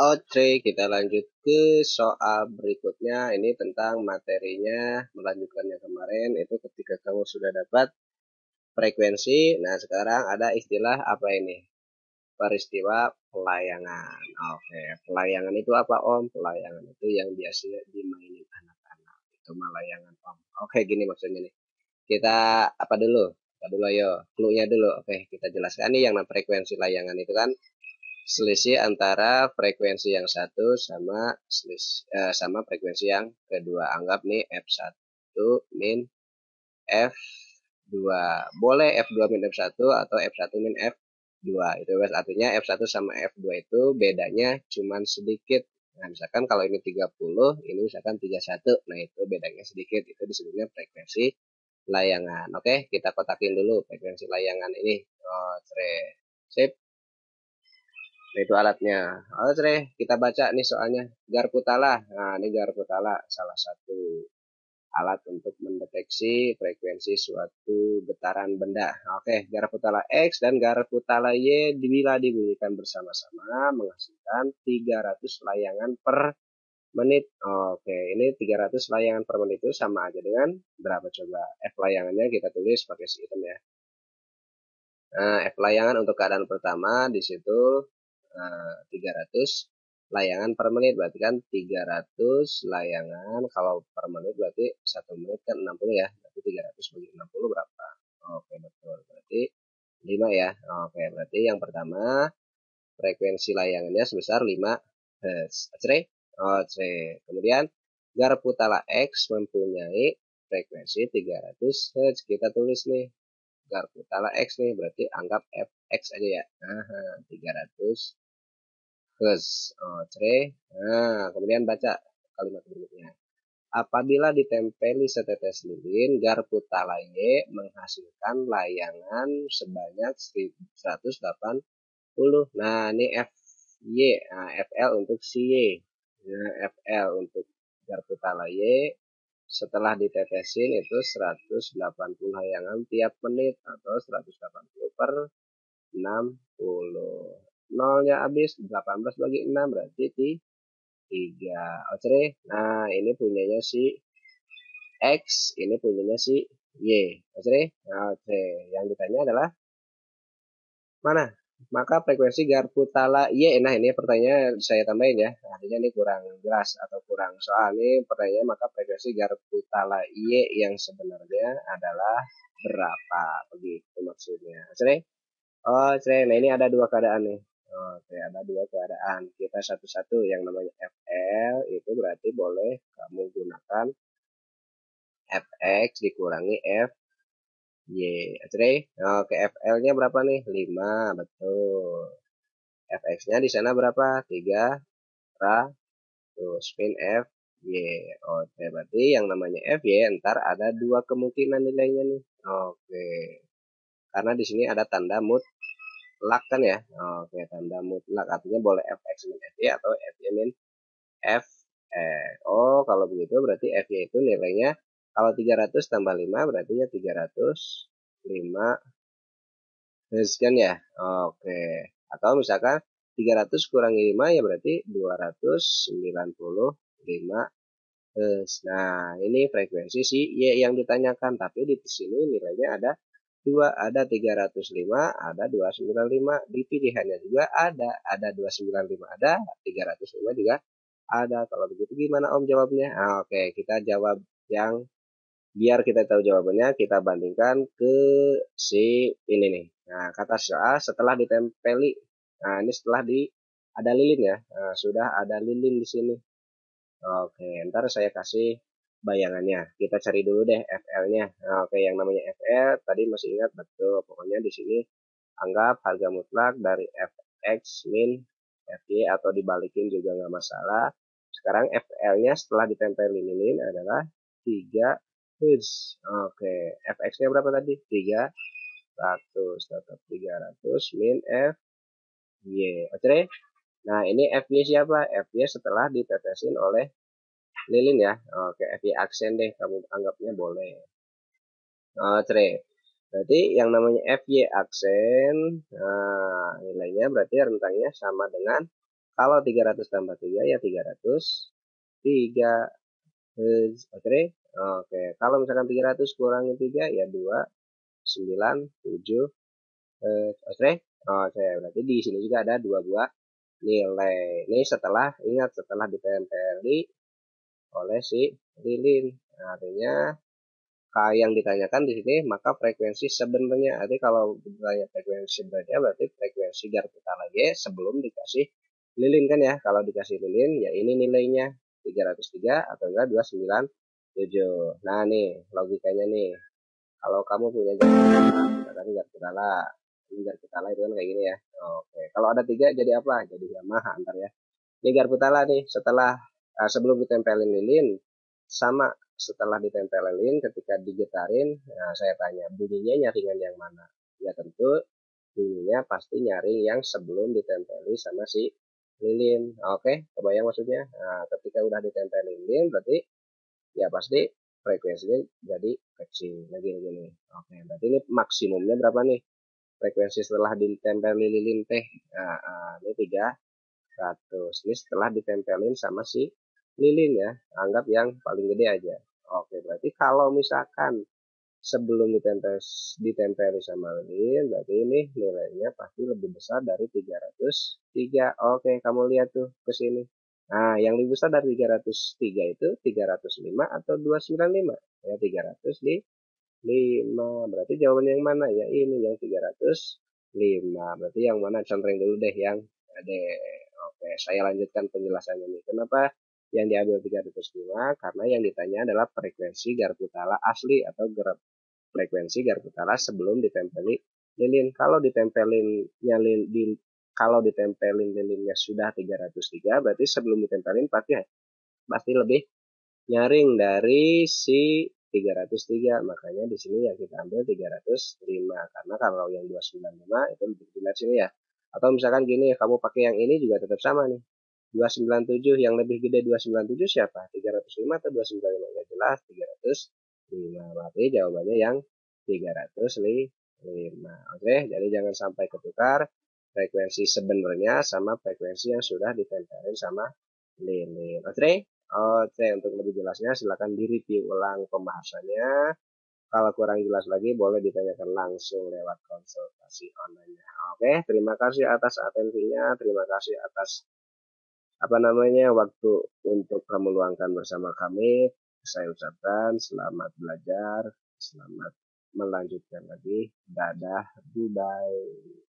Oke, kita lanjut ke soal berikutnya. Ini tentang materinya, melanjutkan yang kemarin, itu ketika kamu sudah dapat frekuensi. Nah, sekarang ada istilah apa ini? Peristiwa pelayangan. Oke, pelayangan itu apa, Om? Pelayangan itu yang biasanya dimainin anak-anak. Itu melayangan, Om. Oke, gini maksudnya nih. Kita apa dulu? Apa dulu, ayo. Clue-nya dulu. Oke, kita jelaskan nih yang namanya frekuensi layangan itu kan selisih antara frekuensi yang satu sama frekuensi yang kedua. Anggap nih F1 min F2. Boleh F2 min F1 atau F1 min F2. Itu artinya F1 sama F2 itu bedanya cuman sedikit. Nah, misalkan kalau ini 30, ini misalkan 31. Nah, itu bedanya sedikit. Itu disebutnya frekuensi layangan. Oke, kita kotakin dulu frekuensi layangan ini. Oh, sip. Nah, itu alatnya. Oke, kita baca nih soalnya. Garputala. Nah, ini Garputala salah satu alat untuk mendeteksi frekuensi suatu getaran benda. Oke, Garputala X dan Garputala Y bila dibunyikan bersama-sama menghasilkan 300 layangan per menit. Oke, ini 300 layangan per menit itu sama aja dengan berapa coba? F layangannya kita tulis pakai hitam ya. Nah, F layangan untuk keadaan pertama di situ 300 layangan per menit, berarti kan 300 layangan kalau per menit berarti 1 menit kan 60 ya, berarti 300 bagi 60 berapa? Oke, betul, berarti 5 ya. Oke, berarti yang pertama frekuensi layangannya sebesar 5 Hz. Oke, oke. Kemudian Garputala X mempunyai frekuensi 300 Hz. Kita tulis nih Garputala X nih, berarti anggap Fx aja ya. Nah, 300 Hz. Oke. Nah, kemudian baca kalimat berikutnya. Apabila ditempeli setetes lilin, Garputala Y menghasilkan layangan sebanyak 180. Nah, ini FY. Nah, FL untuk si Y. Nah, FL untuk Garputala Y setelah ditetesin itu 180 layangan tiap menit atau 180 per 60. Nolnya habis 18 bagi 6 berarti 3. Oke. Nah, ini punyanya si X, ini punyanya si Y. Oke. Nah, oke. Yang ditanya adalah mana? Maka frekuensi Garputala Y. Nah, ini pertanyaan saya tambahin ya. Artinya ini kurang jelas atau kurang soal. Ini pertanyaan maka frekuensi Garputala Y yang sebenarnya adalah berapa? Begitu maksudnya. Oke. Oh, nah ini ada dua keadaan nih. Oke, ada dua keadaan. Kita satu-satu yang namanya FL itu berarti boleh kamu gunakan Fx dikurangi Fy. Oke, oke FL-nya berapa nih? 5, betul. Fx-nya di sana berapa? 300 min Fy. Oke, berarti yang namanya Fy ntar ada dua kemungkinan nilainya nih. Oke. Karena di sini ada tanda mutlak kan ya. Oke, tanda mutlak artinya boleh Fx min Fy atau Fy min F. Oh, kalau begitu berarti Fy itu nilainya kalau 300 tambah 5 berarti ya 305 Hz kan ya. Oke. Atau misalkan 300 kurangi 5 ya berarti 295 Hz. Nah, ini frekuensi si Y yang ditanyakan, tapi di sini nilainya ada dua, ada 305, ada 295. Di pilihannya juga ada 295, ada 305 juga ada. Kalau begitu gimana Om jawabnya? Oke, kita jawab yang biar kita tahu jawabannya, kita bandingkan ke si ini nih. Nah, kata soal setelah ditempeli. Nah, ini setelah ada lilin ya. Nah, sudah ada lilin di sini. Oke, ntar saya kasih bayangannya. Kita cari dulu deh FL-nya. Nah, oke, yang namanya FL tadi masih ingat betul. Pokoknya di sini anggap harga mutlak dari Fx min Fy atau dibalikin juga nggak masalah. Sekarang FL-nya setelah ditempelin ini adalah 3 Hz. Oke, Fx-nya berapa tadi? 300. Tetap 300 min Fy. Oke. Nah, ini Fy siapa? Fy setelah ditetesin oleh lilin ya. Oke, Fy aksen deh, kamu anggapnya boleh. Oke. Berarti yang namanya Fy aksen, nah, nilainya berarti rentangnya sama dengan Kalau 300 tambah 3 ya 303. Oke. Oke, kalau misalkan 300 kurangi 3 ya 2, 9, 7. Oke. Oke, berarti di sini juga ada dua buah nilai. Ini setelah, ingat, setelah ditempeli oleh si lilin. Nah, artinya yang ditanyakan di sini maka frekuensi sebenarnya. Artinya kalau ditanya frekuensi sebenarnya berarti frekuensi Garputala G sebelum dikasih lilin kan ya. Kalau dikasih lilin ya ini nilainya 303 atau enggak 297. Nah nih logikanya nih. Kalau kamu punya Garputala, ini Garputala itu kan kayak gini ya. Oke, kalau ada 3 jadi apa? Jadi Yamaha antar ya. Ini Garputala nih setelah sebelum ditempelin lilin sama setelah ditempelin ketika digetarin, nah saya tanya bunyinya nyaringan yang mana? Ya tentu bunyinya pasti nyaring yang sebelum ditempeli sama si lilin. Oke, kebayang maksudnya? Nah, ketika udah ditempelin lilin berarti ya pasti frekuensinya jadi kecil. Nah gini. Oke, berarti ini maksimumnya berapa nih? Frekuensi setelah ditempeli lilin teh. Nah, ini 300. Ini setelah ditempelin sama si lilin ya. Anggap yang paling gede aja. Oke, berarti kalau misalkan sebelum ditempeli sama lilin, berarti ini nilainya pasti lebih besar dari 303. Oke, kamu lihat tuh ke sini. Nah, yang lebih besar dari 303 itu 305 atau 295? Ya, 305. Berarti jawabannya yang mana? Ya, ini yang 305. Berarti yang mana? Contohin dulu deh yang ada. Oke, saya lanjutkan penjelasannya nih. Kenapa yang diambil 305? Karena yang ditanya adalah frekuensi Garputala asli atau frekuensi Garputala sebelum ditempeli lilin. Kalau ditempelin lilinnya sudah 303, berarti sebelum ditempelin pasti lebih nyaring dari si 303. Makanya di sini yang kita ambil 305. Karena kalau yang 295 itu lebih jelas sini ya. Atau misalkan gini, kamu pakai yang ini juga tetap sama nih. 297 yang lebih gede 297 siapa? 305 atau 295? Ya jelas 305. Berarti jawabannya yang 305. Oke, jadi jangan sampai ketukar frekuensi sebenarnya sama frekuensi yang sudah ditempelin sama lilin. Oke? Oke, untuk lebih jelasnya silakan di-review ulang pembahasannya. Kalau kurang jelas lagi boleh ditanyakan langsung lewat konsultasi online. Oke, terima kasih atas atensinya, terima kasih atas waktu untuk kamu luangkan bersama kami. Saya ucapkan selamat belajar, selamat melanjutkan lagi. Dadah, bye.